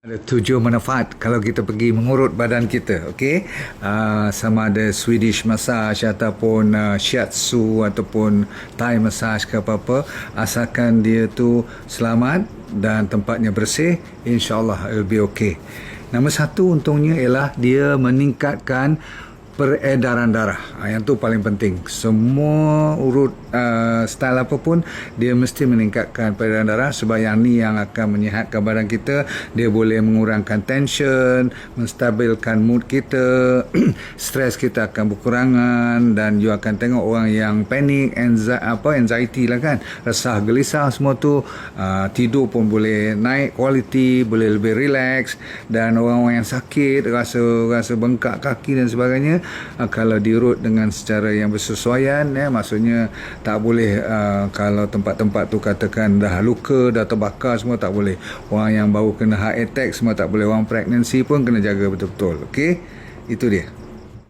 Ada 7 manfaat kalau kita pergi mengurut badan kita, okey. Sama ada Swedish massage ataupun shiatsu ataupun Thai massage ke apa-apa, asalkan dia tu selamat dan tempatnya bersih, insya-Allah it will be okay. Nombor satu untungnya ialah dia meningkatkan peredaran darah. Yang tu paling penting. Semua urut style apa pun, dia mesti meningkatkan peredaran darah, sebab yang ni yang akan menyihatkan badan kita. Dia boleh mengurangkan tension, menstabilkan mood kita, stres kita akan berkurangan, dan you akan tengok orang yang panik, anxiety lah kan, resah, gelisah, semua tu tidur pun boleh naik kualiti, boleh lebih relax. Dan orang-orang yang sakit, rasa bengkak kaki dan sebagainya, kalau diurut dengan secara yang bersesuaian, maksudnya tak boleh kalau tempat-tempat tu katakan dah luka, dah terbakar, semua tak boleh. Orang yang baru kena heart attack semua tak boleh. Orang pregnancy pun kena jaga betul-betul. Okey, itu dia.